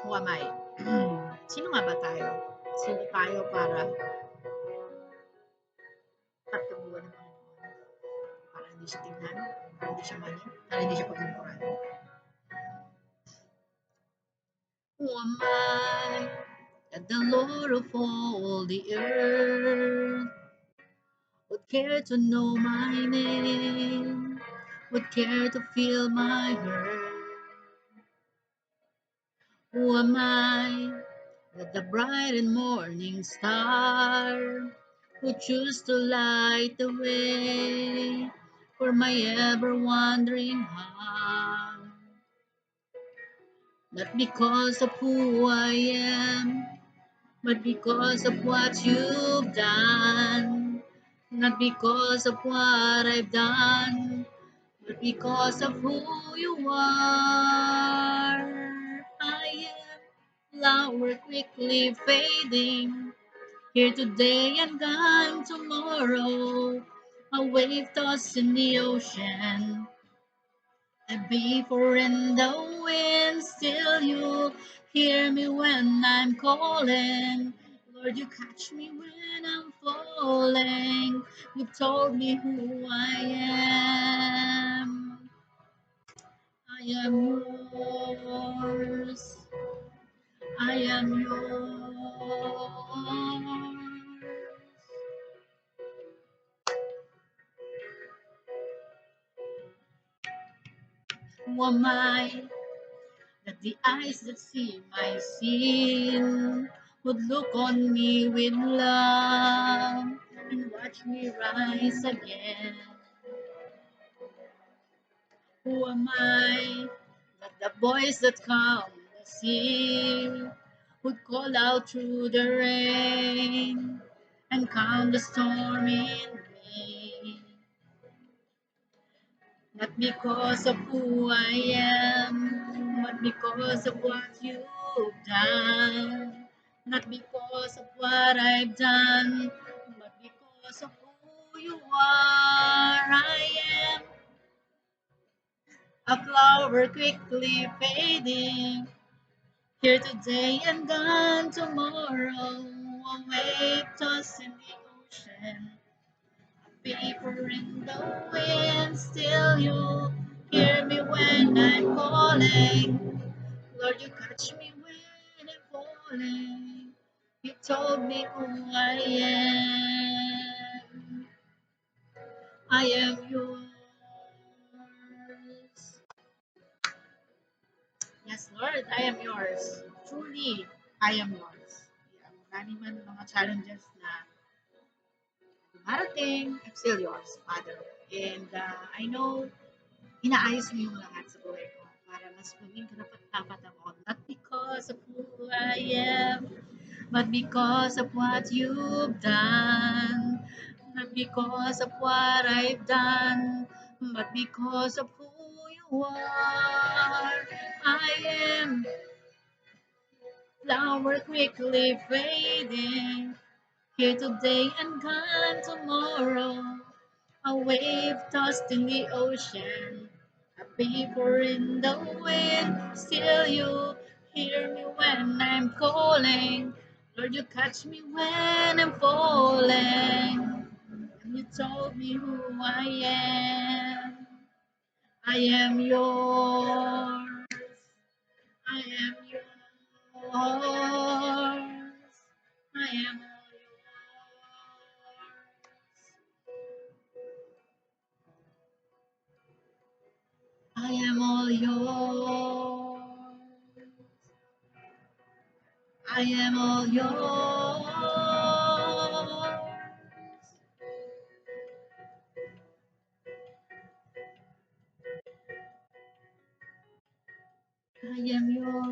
Who am I? Sino nga ba tayo? Sino tayo para pagtubuan ng Panginoon? Para hindi siya tingnan, para hindi siya manin, para hindi siya paglingkuran. Who am I that the Lord of all the earth would care to know my name, would care to feel my hurt? Who am I that the bright and morning star would choose to light the way for my ever wandering heart? Not because of who I am, but because of what you've done. Not because of what I've done, but because of who you are. I am flower quickly fading, here today and gone tomorrow, a wave tossed in the ocean, a vapor in the wind. Still you hear me when I'm calling. Lord, you catch me when I'm falling. You've told me who I am. I am yours. I am yours. Who am I that the eyes that see my sin would look on me with love and watch me rise again? Who am I that the voice that calmed the sea would call out through the rain and calm the storm in me? Not because of who I am, but because of what you've done. Not because of what I've done, but because of who you are. I am a flower quickly fading, here today and gone tomorrow. A wave tossed in the ocean, vapor in the wind. Still you hear me when I'm calling. Lord, you catch me when I'm falling. You told me who I am. I am yours. Yes, Lord, I am yours. Truly, I am yours. Marami man mga challenges na dumarating, I'm still yours, Father. And I know inaayos mo yung lahat sa buhay ko para mas maging karapat-dapat ako. Not because of who I am, but because of what you've done. Not because of what I've done, but because of who you are. I am flower quickly fading, here today and gone tomorrow. A wave tossed in the ocean, a vapor in the wind. Still you hear me when I'm calling. Lord, you catch me when I'm falling. And you told me who I am. I am yours. I am yours. I am all yours. I am all yours. I am all yours. I am yours.